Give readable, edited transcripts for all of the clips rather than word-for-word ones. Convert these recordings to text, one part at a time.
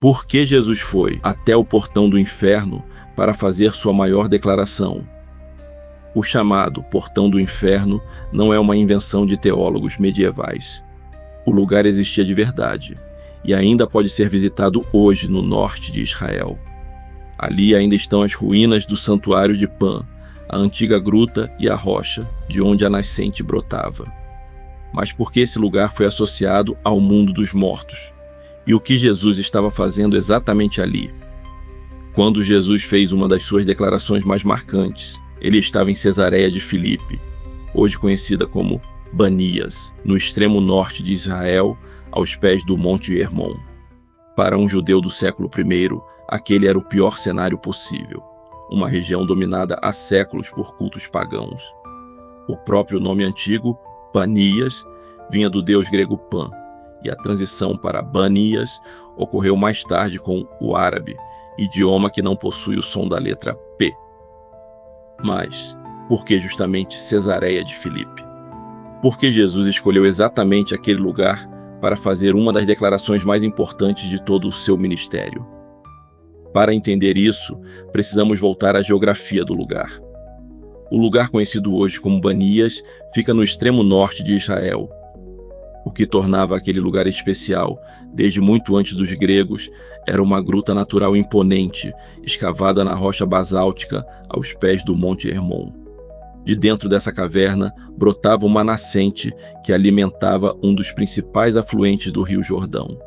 Por que Jesus foi até o portão do inferno para fazer sua maior declaração? O chamado Portão do Inferno não é uma invenção de teólogos medievais. O lugar existia de verdade e ainda pode ser visitado hoje no norte de Israel. Ali ainda estão as ruínas do Santuário de Pan, a antiga gruta e a rocha de onde a nascente brotava. Mas por que esse lugar foi associado ao mundo dos mortos? E o que Jesus estava fazendo exatamente ali? Quando Jesus fez uma das suas declarações mais marcantes, ele estava em Cesareia de Filipe, hoje conhecida como Banias, no extremo norte de Israel, aos pés do Monte Hermon. Para um judeu do século I, aquele era o pior cenário possível, uma região dominada há séculos por cultos pagãos. O próprio nome antigo, Banias, vinha do deus grego Pan, e a transição para Banias ocorreu mais tarde com o árabe, idioma que não possui o som da letra P. Mas, por que justamente Cesareia de Filipe? Por que Jesus escolheu exatamente aquele lugar para fazer uma das declarações mais importantes de todo o seu ministério? Para entender isso, precisamos voltar à geografia do lugar. O lugar conhecido hoje como Banias fica no extremo norte de Israel. O que tornava aquele lugar especial, desde muito antes dos gregos, era uma gruta natural imponente, escavada na rocha basáltica aos pés do Monte Hermon. De dentro dessa caverna brotava uma nascente que alimentava um dos principais afluentes do Rio Jordão.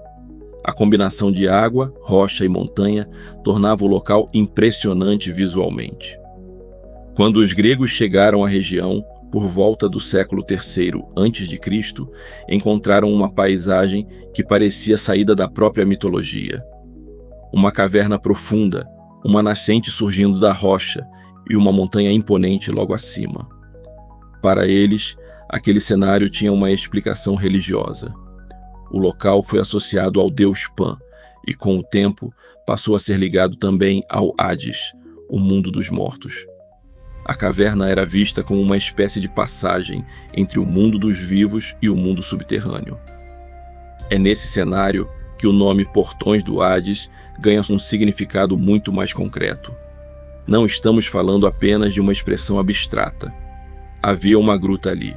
A combinação de água, rocha e montanha tornava o local impressionante visualmente. Quando os gregos chegaram à região, por volta do século III a.C., encontraram uma paisagem que parecia saída da própria mitologia. Uma caverna profunda, uma nascente surgindo da rocha e uma montanha imponente logo acima. Para eles, aquele cenário tinha uma explicação religiosa. O local foi associado ao deus Pan e, com o tempo, passou a ser ligado também ao Hades, o mundo dos mortos. A caverna era vista como uma espécie de passagem entre o mundo dos vivos e o mundo subterrâneo. É nesse cenário que o nome Portões do Hades ganha um significado muito mais concreto. Não estamos falando apenas de uma expressão abstrata. Havia uma gruta ali,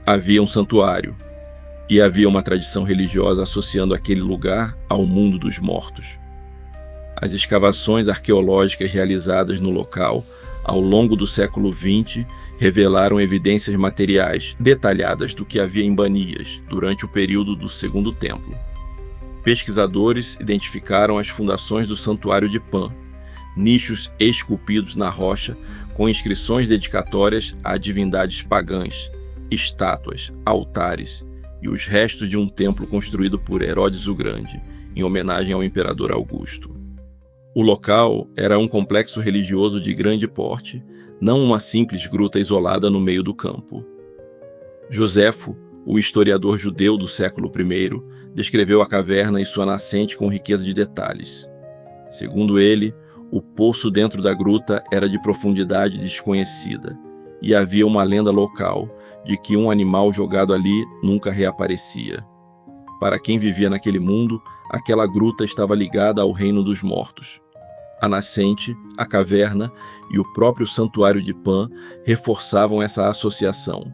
havia um santuário, e havia uma tradição religiosa associando aquele lugar ao mundo dos mortos. As escavações arqueológicas realizadas no local ao longo do século XX revelaram evidências materiais detalhadas do que havia em Banias durante o período do Segundo Templo. Pesquisadores identificaram as fundações do Santuário de Pan, nichos esculpidos na rocha com inscrições dedicatórias a divindades pagãs, estátuas, altares e os restos de um templo construído por Herodes o Grande, em homenagem ao imperador Augusto. O local era um complexo religioso de grande porte, não uma simples gruta isolada no meio do campo. Joséfo, o historiador judeu do século I, descreveu a caverna e sua nascente com riqueza de detalhes. Segundo ele, o poço dentro da gruta era de profundidade desconhecida, e havia uma lenda local de que um animal jogado ali nunca reaparecia. Para quem vivia naquele mundo, aquela gruta estava ligada ao reino dos mortos. A nascente, a caverna e o próprio santuário de Pan reforçavam essa associação.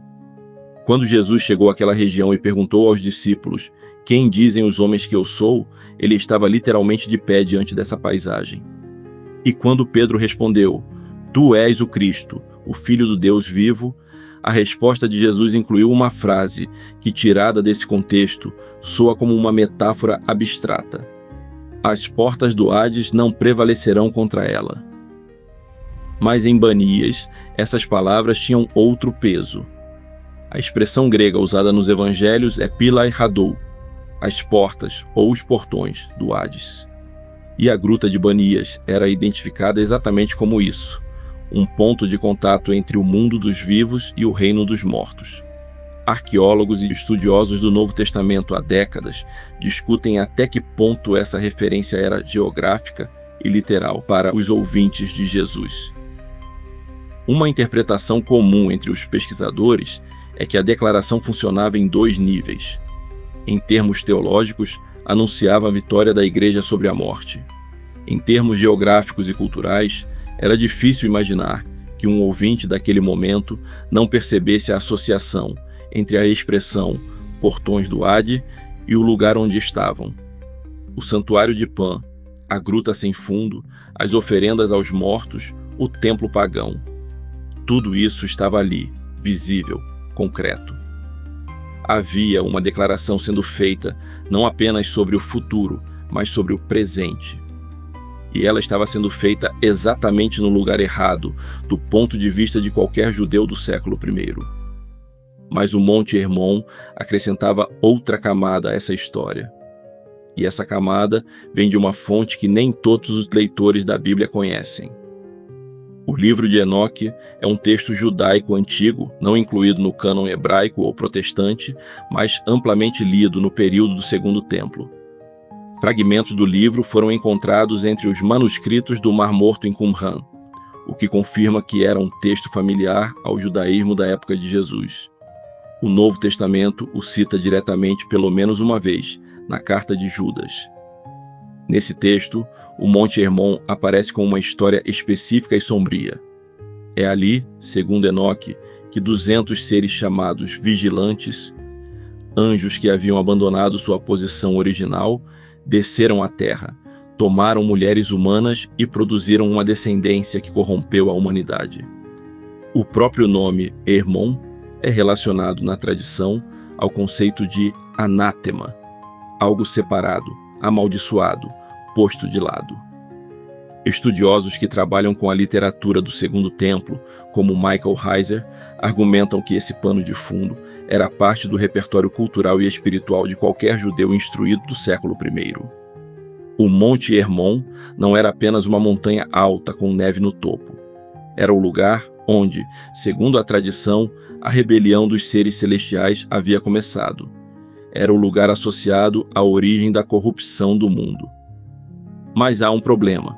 Quando Jesus chegou àquela região e perguntou aos discípulos: "Quem dizem os homens que eu sou?", ele estava literalmente de pé diante dessa paisagem. E quando Pedro respondeu: "Tu és o Cristo, o Filho do Deus vivo", a resposta de Jesus incluiu uma frase que, tirada desse contexto, soa como uma metáfora abstrata. As portas do Hades não prevalecerão contra ela. Mas em Banias, essas palavras tinham outro peso. A expressão grega usada nos evangelhos é Pilai Hadou, as portas ou os portões do Hades. E a gruta de Banias era identificada exatamente como isso, um ponto de contato entre o mundo dos vivos e o reino dos mortos. Arqueólogos e estudiosos do Novo Testamento há décadas discutem até que ponto essa referência era geográfica e literal para os ouvintes de Jesus. Uma interpretação comum entre os pesquisadores é que a declaração funcionava em dois níveis. Em termos teológicos, anunciava a vitória da igreja sobre a morte. Em termos geográficos e culturais, era difícil imaginar que um ouvinte daquele momento não percebesse a associação entre a expressão portões do Hade e o lugar onde estavam. O santuário de Pan, a gruta sem fundo, as oferendas aos mortos, o templo pagão. Tudo isso estava ali, visível, concreto. Havia uma declaração sendo feita não apenas sobre o futuro, mas sobre o presente. E ela estava sendo feita exatamente no lugar errado, do ponto de vista de qualquer judeu do século I. Mas o Monte Hermon acrescentava outra camada a essa história. E essa camada vem de uma fonte que nem todos os leitores da Bíblia conhecem. O livro de Enoque é um texto judaico antigo, não incluído no cânon hebraico ou protestante, mas amplamente lido no período do Segundo Templo. Fragmentos do livro foram encontrados entre os manuscritos do Mar Morto em Qumran, o que confirma que era um texto familiar ao judaísmo da época de Jesus. O Novo Testamento o cita diretamente pelo menos uma vez, na carta de Judas. Nesse texto, o Monte Hermon aparece com uma história específica e sombria. É ali, segundo Enoque, que 200 seres chamados vigilantes, anjos que haviam abandonado sua posição original, desceram à terra, tomaram mulheres humanas e produziram uma descendência que corrompeu a humanidade. O próprio nome Hermon é relacionado na tradição ao conceito de anátema, algo separado, amaldiçoado, posto de lado. Estudiosos que trabalham com a literatura do Segundo Templo, como Michael Heiser, argumentam que esse pano de fundo era parte do repertório cultural e espiritual de qualquer judeu instruído do século I. O Monte Hermon não era apenas uma montanha alta com neve no topo. Era o lugar onde, segundo a tradição, a rebelião dos seres celestiais havia começado. Era o lugar associado à origem da corrupção do mundo. Mas há um problema.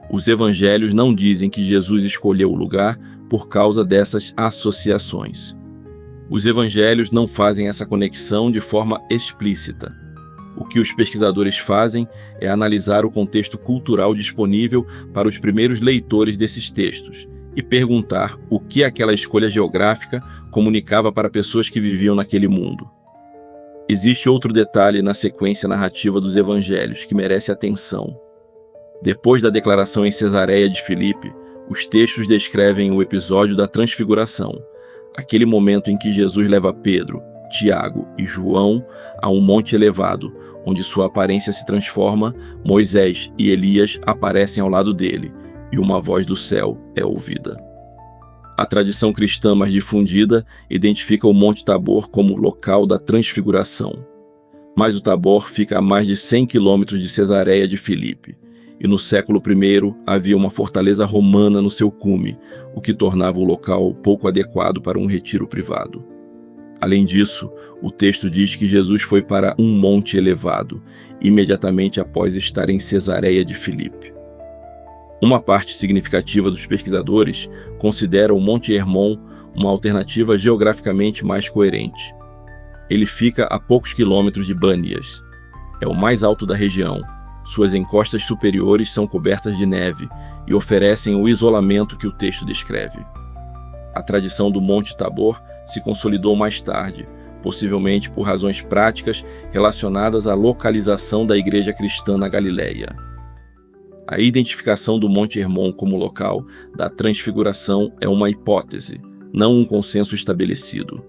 Os evangelhos não dizem que Jesus escolheu o lugar por causa dessas associações. Os evangelhos não fazem essa conexão de forma explícita. O que os pesquisadores fazem é analisar o contexto cultural disponível para os primeiros leitores desses textos e perguntar o que aquela escolha geográfica comunicava para pessoas que viviam naquele mundo. Existe outro detalhe na sequência narrativa dos evangelhos que merece atenção. Depois da declaração em Cesareia de Filipe, os textos descrevem o episódio da Transfiguração, aquele momento em que Jesus leva Pedro, Tiago e João a um monte elevado, onde sua aparência se transforma, Moisés e Elias aparecem ao lado dele, e uma voz do céu é ouvida. A tradição cristã mais difundida identifica o Monte Tabor como local da Transfiguração. Mas o Tabor fica a mais de 100 quilômetros de Cesareia de Filipe, e no século I havia uma fortaleza romana no seu cume, o que tornava o local pouco adequado para um retiro privado. Além disso, o texto diz que Jesus foi para um monte elevado, imediatamente após estar em Cesareia de Filipe. Uma parte significativa dos pesquisadores considera o Monte Hermon uma alternativa geograficamente mais coerente. Ele fica a poucos quilômetros de Banias. É o mais alto da região. Suas encostas superiores são cobertas de neve e oferecem o isolamento que o texto descreve. A tradição do Monte Tabor se consolidou mais tarde, possivelmente por razões práticas relacionadas à localização da igreja cristã na Galileia. A identificação do Monte Hermon como local da transfiguração é uma hipótese, não um consenso estabelecido.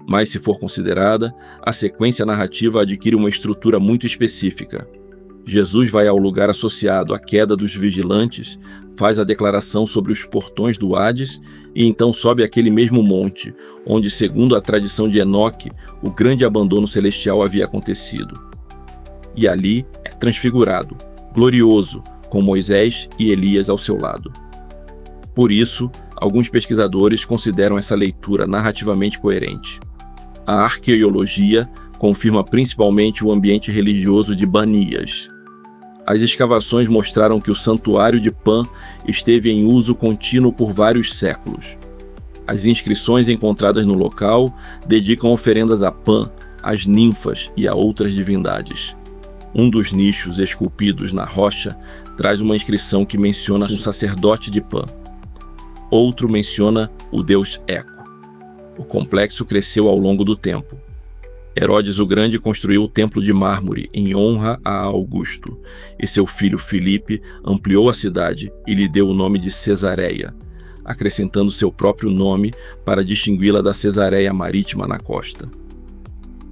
Mas, se for considerada, a sequência narrativa adquire uma estrutura muito específica. Jesus vai ao lugar associado à queda dos vigilantes, faz a declaração sobre os portões do Hades e então sobe aquele mesmo monte, onde, segundo a tradição de Enoque, o grande abandono celestial havia acontecido. E ali é transfigurado, glorioso, com Moisés e Elias ao seu lado. Por isso, alguns pesquisadores consideram essa leitura narrativamente coerente. A arqueologia confirma principalmente o ambiente religioso de Banias. As escavações mostraram que o santuário de Pan esteve em uso contínuo por vários séculos. As inscrições encontradas no local dedicam oferendas a Pan, às ninfas e a outras divindades. Um dos nichos esculpidos na rocha traz uma inscrição que menciona um sacerdote de Pan. Outro menciona o deus Eco. O complexo cresceu ao longo do tempo. Herodes o Grande construiu o Templo de Mármore em honra a Augusto, e seu filho Filipe ampliou a cidade e lhe deu o nome de Cesareia, acrescentando seu próprio nome para distingui-la da Cesareia Marítima na costa.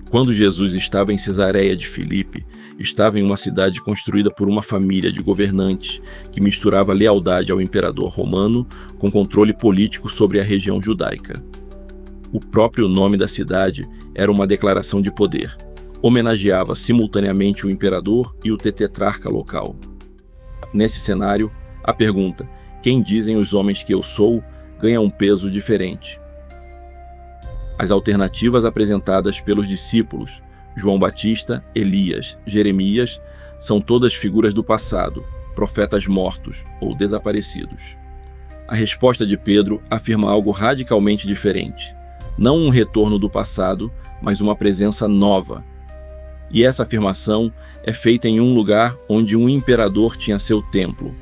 Quando Jesus estava em Cesareia de Filipe, estava em uma cidade construída por uma família de governantes que misturava lealdade ao imperador romano com controle político sobre a região judaica. O próprio nome da cidade era uma declaração de poder. Homenageava simultaneamente o imperador e o tetrarca local. Nesse cenário, a pergunta "Quem dizem os homens que eu sou?" ganha um peso diferente. As alternativas apresentadas pelos discípulos, João Batista, Elias, Jeremias, são todas figuras do passado, profetas mortos ou desaparecidos. A resposta de Pedro afirma algo radicalmente diferente. Não um retorno do passado, mas uma presença nova. E essa afirmação é feita em um lugar onde um imperador tinha seu templo,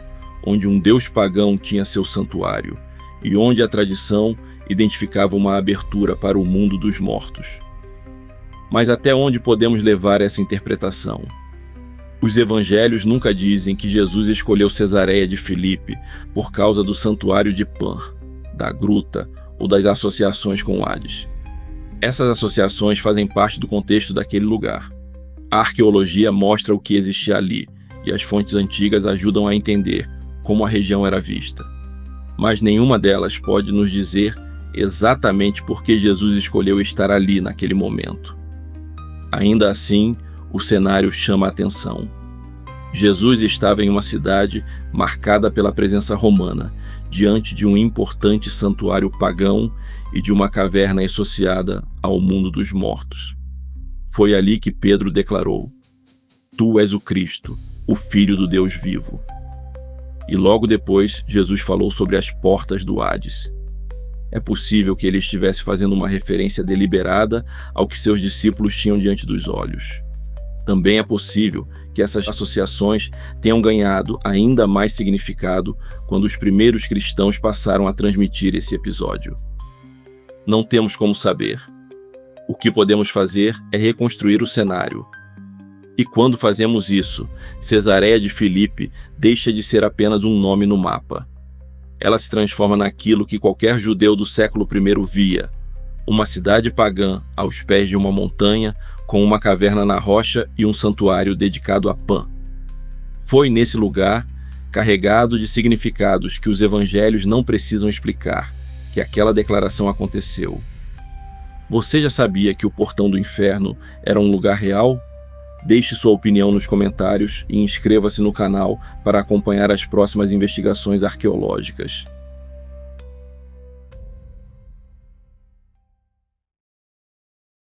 onde um deus pagão tinha seu santuário, e onde a tradição identificava uma abertura para o mundo dos mortos. Mas até onde podemos levar essa interpretação? Os evangelhos nunca dizem que Jesus escolheu Cesareia de Filipe por causa do santuário de Pan, da gruta ou das associações com Hades. Essas associações fazem parte do contexto daquele lugar. A arqueologia mostra o que existia ali, e as fontes antigas ajudam a entender como a região era vista. Mas nenhuma delas pode nos dizer exatamente por que Jesus escolheu estar ali naquele momento. Ainda assim, o cenário chama a atenção. Jesus estava em uma cidade marcada pela presença romana, diante de um importante santuário pagão e de uma caverna associada ao mundo dos mortos. Foi ali que Pedro declarou: "Tu és o Cristo, o Filho do Deus vivo." E logo depois, Jesus falou sobre as portas do Hades. É possível que ele estivesse fazendo uma referência deliberada ao que seus discípulos tinham diante dos olhos. Também é possível que essas associações tenham ganhado ainda mais significado quando os primeiros cristãos passaram a transmitir esse episódio. Não temos como saber. O que podemos fazer é reconstruir o cenário. E quando fazemos isso, Cesareia de Filipe deixa de ser apenas um nome no mapa. Ela se transforma naquilo que qualquer judeu do século I via: uma cidade pagã aos pés de uma montanha, com uma caverna na rocha e um santuário dedicado a Pan. Foi nesse lugar, carregado de significados que os evangelhos não precisam explicar, que aquela declaração aconteceu. Você já sabia que o portão do inferno era um lugar real? Deixe sua opinião nos comentários e inscreva-se no canal para acompanhar as próximas investigações arqueológicas.